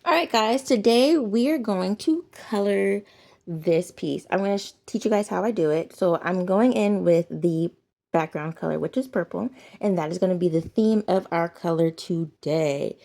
All right, guys, today we are going to color this piece. I'm going to teach you guys how I do it. So I'm going in with the background color, which is purple, and that is going to be the theme of our color today.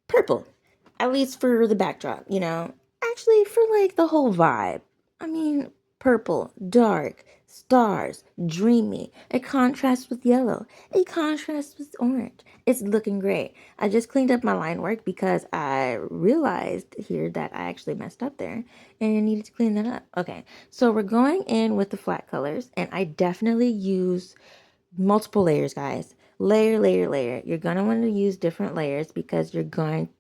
Purple, at least for the backdrop, actually for like the whole vibe. I mean, purple, dark, stars, dreamy. It contrasts with yellow. It contrasts with orange. It's looking great. I just cleaned up my line work because I realized here that I actually messed up there and I needed to clean that up. Okay, so we're going in with the flat colors, and I definitely use multiple layers, guys. Layer, layer, layer. You're going to want to use different layers because you're going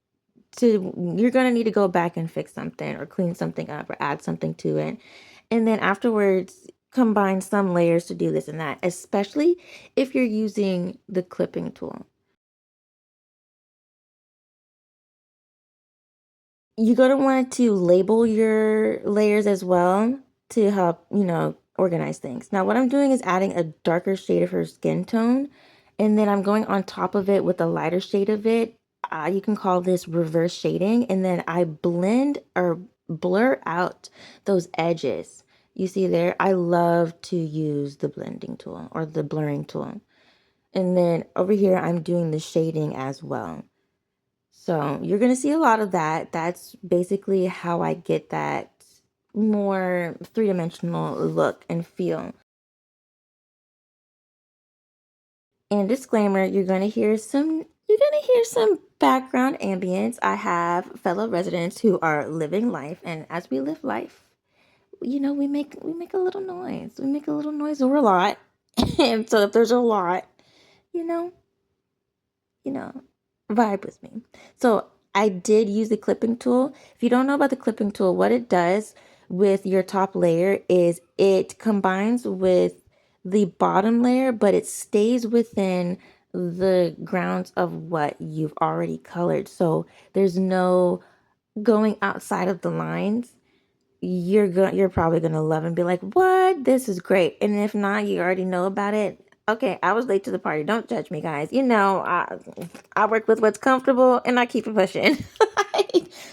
to need to go back and fix something or clean something up or add something to it. And then afterwards, combine some layers to do this and that, especially if you're using the clipping tool. You're going to want to label your layers as well to help, organize things. Now, what I'm doing is adding a darker shade of her skin tone, and then I'm going on top of it with a lighter shade of it. You can call this reverse shading, and then I blend or blur out those edges. You see there, I love to use the blending tool or the blurring tool. And then over here, I'm doing the shading as well. So you're going to see a lot of that. That's basically how I get that more three-dimensional look and feel. And disclaimer, you're going to hear some background ambience. I have fellow residents who are living life, and as we live life, we make a little noise. We make a little noise or a lot. And so if there's a lot, you know, you know, vibe with me. So I did use the clipping tool. If you don't know about the clipping tool, what it does with your top layer is it combines with the bottom layer, but it stays within the grounds of what you've already colored. So there's no going outside of the lines. You're probably gonna love and be like, what? This is great. And if not, you already know about it. Okay, I was late to the party. Don't judge me, guys. I work with what's comfortable and I keep it pushing.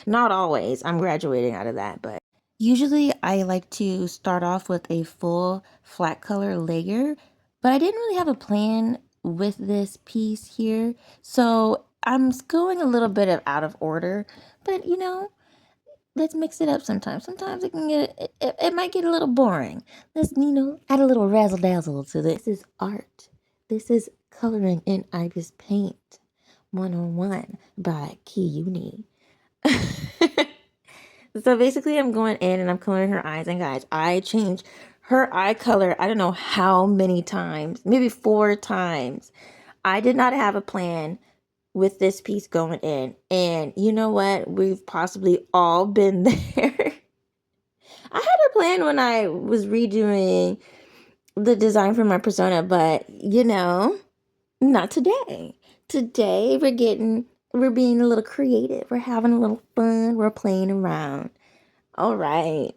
Not always. I'm graduating out of that, but usually I like to start off with a full flat color layer, but I didn't really have a plan with this piece here. So I'm going a little bit of out of order, but let's mix it up sometimes. Sometimes it might get a little boring. Let's, add a little razzle dazzle to this. This is art. This is coloring in Ibis paint 101 by Kiyuni. So basically I'm going in and I'm coloring her eyes, and guys, I changed her eye color I don't know how many times, maybe 4 times. I did not have a plan with this piece going in. And you know what? We've possibly all been there. I had a plan when I was redoing the design for my persona, but not today. Today we're being a little creative. We're having a little fun. We're playing around. All right.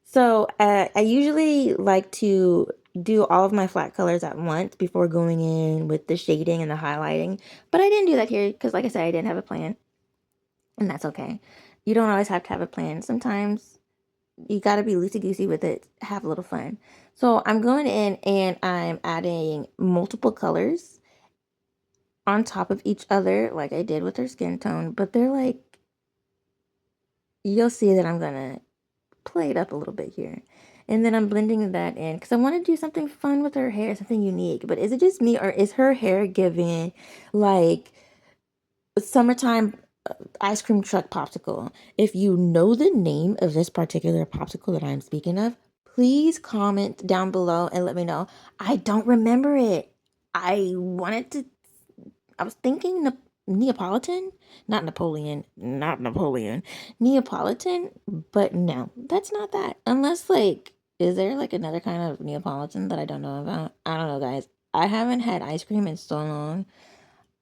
So I usually like to do all of my flat colors at once before going in with the shading and the highlighting. But I didn't do that here because, like I said, I didn't have a plan. And that's okay. You don't always have to have a plan. Sometimes you got to be loosey-goosey with it, have a little fun. So I'm going in and I'm adding multiple colors on top of each other like I did with her skin tone. But they're like, you'll see that I'm going to play it up a little bit here. And then I'm blending that in because I want to do something fun with her hair, something unique. But is it just me, or is her hair giving like summertime ice cream truck popsicle? If you know the name of this particular popsicle that I'm speaking of, please comment down below and let me know. I don't remember it. I was thinking Neapolitan, not Napoleon, not Napoleon, Neapolitan, but no, that's not that. Unless, like, is there like another kind of Neapolitan that I don't know about? I don't know, guys. I haven't had ice cream in so long.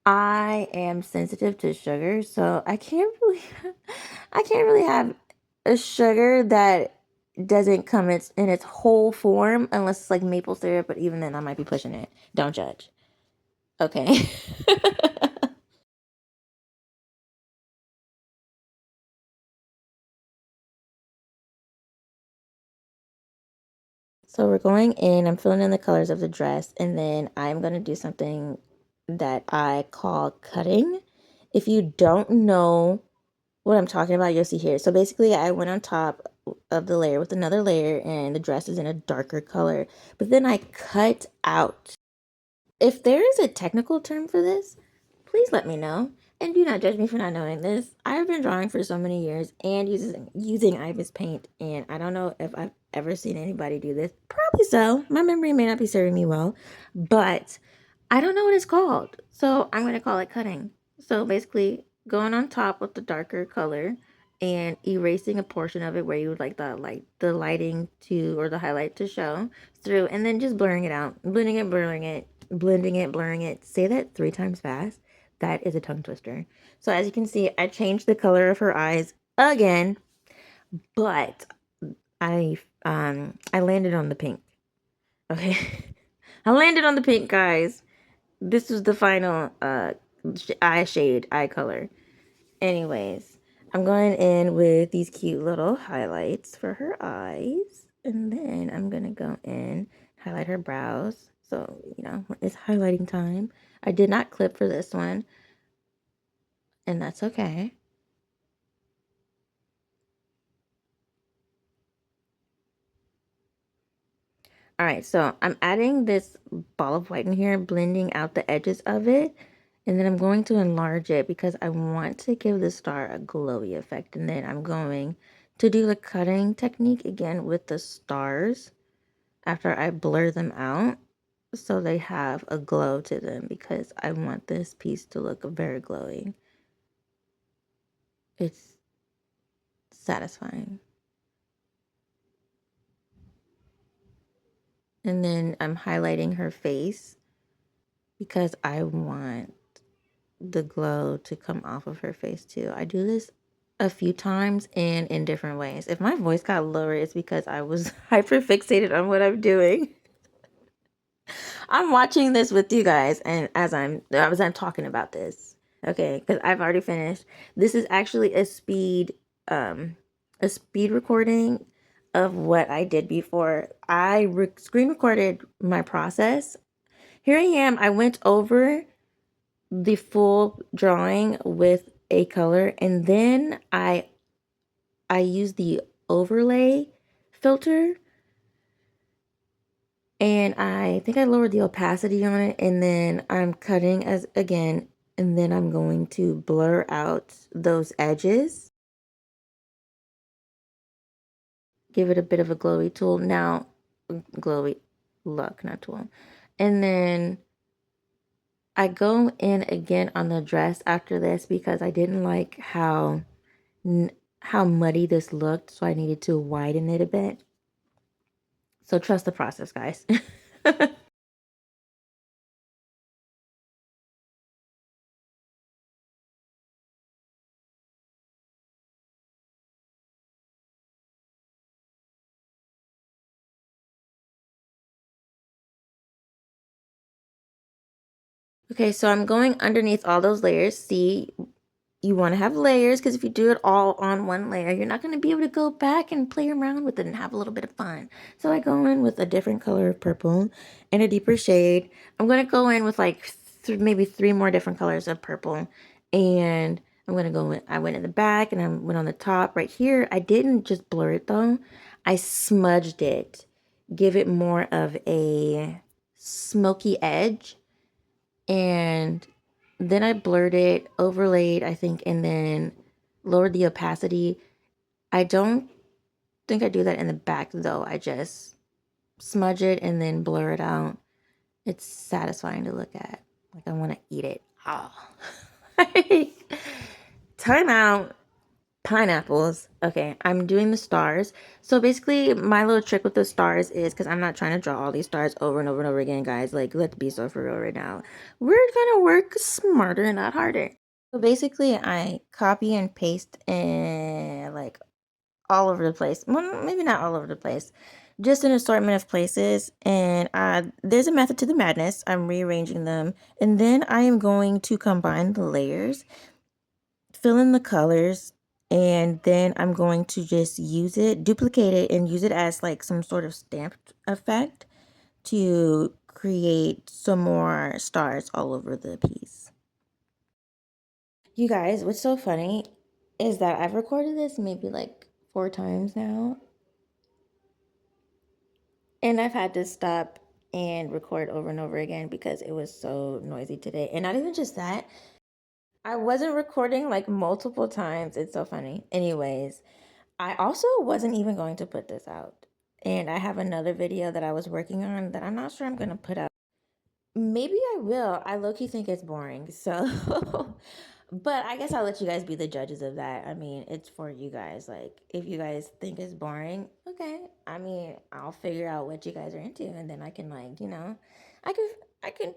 I am sensitive to sugar, so I can't really have a sugar that doesn't come in its whole form unless it's like maple syrup, but even then I might be pushing it. Don't judge. Okay. So we're going in, I'm filling in the colors of the dress, and then I'm going to do something that I call cutting. If you don't know what I'm talking about, you'll see here. So basically, I went on top of the layer with another layer, and the dress is in a darker color. But then I cut out. If there is a technical term for this, please let me know. And do not judge me for not knowing this. I've been drawing for so many years and using Ibis paint, and I don't know if I've ever seen anybody do this. Probably so. My memory may not be serving me well, but I don't know what it's called. So I'm gonna call it cutting. So basically going on top with the darker color and erasing a portion of it where you would like the lighting to, or the highlight to show through, and then just blurring it out. Blending it, blurring it, blending it, blurring it. Say that 3 times fast. That is a tongue twister. So as you can see, I changed the color of her eyes again, but I landed on the pink. Okay. I landed on the pink, guys. This was the final eye color. Anyways, I'm going in with these cute little highlights for her eyes, and then I'm gonna go in, highlight her brows. So, you know, it's highlighting time. I did not clip for this one, and that's okay. All right, so I'm adding this ball of white in here, blending out the edges of it, and then I'm going to enlarge it because I want to give the star a glowy effect. And then I'm going to do the cutting technique again with the stars after I blur them out so they have a glow to them, because I want this piece to look very glowy. It's satisfying. And then I'm highlighting her face because I want the glow to come off of her face too. I do this a few times and in different ways. If my voice got lower, it's because I was hyper fixated on what I'm doing. I'm watching this with you guys, and as I'm talking about this, okay, because I've already finished. This is actually a speed recording of what I did before. I screen recorded my process. Here I am. I went over the full drawing with a color, and then I use the overlay filter, and I think I lowered the opacity on it, and then I'm cutting as again, and then I'm going to blur out those edges, give it a bit of a glowy tool. Now, glowy look, not tool. And then I go in again on the dress after this because I didn't like how muddy this looked, so I needed to widen it a bit. So trust the process, guys. Okay, so I'm going underneath all those layers. See, you want to have layers, because if you do it all on one layer, you're not going to be able to go back and play around with it and have a little bit of fun. So I go in with a different color of purple and a deeper shade. I'm going to go in with like maybe 3 more different colors of purple, and I'm going to go in. I went in the back and I went on the top right here. I didn't just blur it though. I smudged it, give it more of a smoky edge, and then I blurred it, overlaid, I think, and then lowered the opacity. I don't think I do that in the back though. I just smudge it and then blur it out. It's satisfying to look at. Like I want to eat it. Oh. Time out. Pineapples. Okay, I'm doing the stars. So basically, my little trick with the stars is, because I'm not trying to draw all these stars over and over and over again, guys. Like, let's be so for real right now. We're gonna work smarter and not harder. So basically, I copy and paste and like all over the place. Well, maybe not all over the place. Just an assortment of places. And there's a method to the madness. I'm rearranging them. And then I am going to combine the layers, fill in the colors, And then I'm going to just use it, duplicate it, and use it as like some sort of stamped effect to create some more stars all over the piece. You guys, what's so funny is that I've recorded this maybe like 4 times now, and I've had to stop and record over and over again because it was so noisy today. And not even just that, I wasn't recording like multiple times. It's so funny. Anyways, I also wasn't even going to put this out. And I have another video that I was working on that I'm not sure I'm going to put out. Maybe I will. I low-key think it's boring. So, but I guess I'll let you guys be the judges of that. I mean, it's for you guys. Like, if you guys think it's boring, okay. I mean, I'll figure out what you guys are into, and then I can like, I can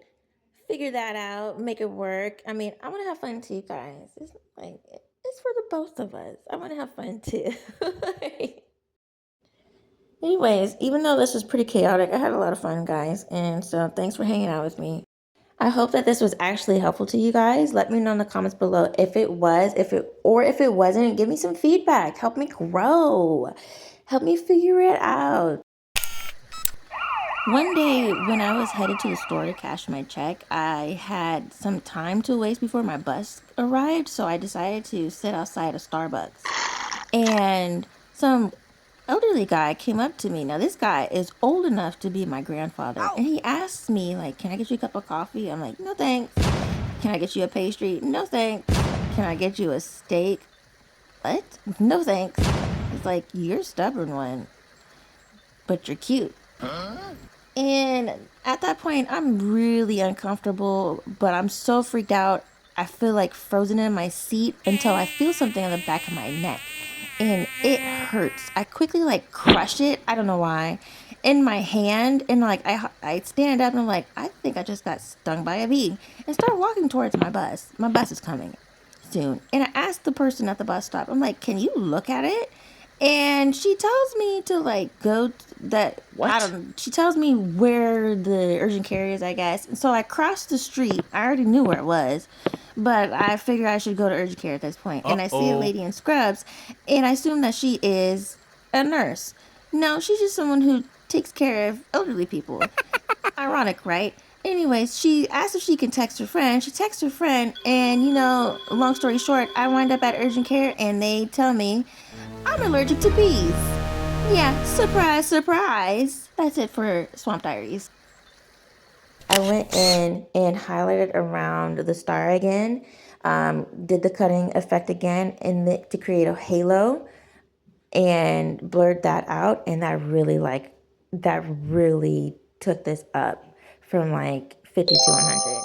figure that out, make it work. I mean, I want to have fun too, guys. It's like it's for the both of us. I want to have fun too. Anyways, even though this was pretty chaotic, I had a lot of fun, guys. And so thanks for hanging out with me. I hope that this was actually helpful to you guys. Let me know in the comments below if it was, if it wasn't, give me some feedback. Help me grow. Help me figure it out. One day when I was headed to the store to cash my check, I had some time to waste before my bus arrived, so I decided to sit outside a Starbucks. And some elderly guy came up to me. Now this guy is old enough to be my grandfather, and he asked me like, "Can I get you a cup of coffee?" I'm like, "No thanks." "Can I get you a pastry?" "No thanks." "Can I get you a steak?" "What?" "No thanks." It's like, "You're a stubborn one, but you're cute." And at that point, I'm really uncomfortable, but I'm so freaked out. I feel like frozen in my seat until I feel something on the back of my neck. And it hurts. I quickly like crush it, I don't know why, in my hand. And like I stand up and I'm like, I think I just got stung by a bee. And start walking towards my bus. My bus is coming soon. And I asked the person at the bus stop, I'm like, "Can you look at it?" And she tells me to like that what? I don't. She tells me where the urgent care is, I guess. And so I crossed the street. I already knew where it was, but I figured I should go to urgent care at this point. And I see a lady in scrubs, and I assume that she is a nurse. No, she's just someone who takes care of elderly people. Ironic, right? Anyways, she asked if she can text her friend. She texts her friend, and long story short, I wind up at urgent care, and they tell me I'm allergic to bees. Yeah, surprise, surprise. That's it for Swamp Diaries. I went in and highlighted around the star again, did the cutting effect again to create a halo, and blurred that out, and that really took this up from like 50 to 100.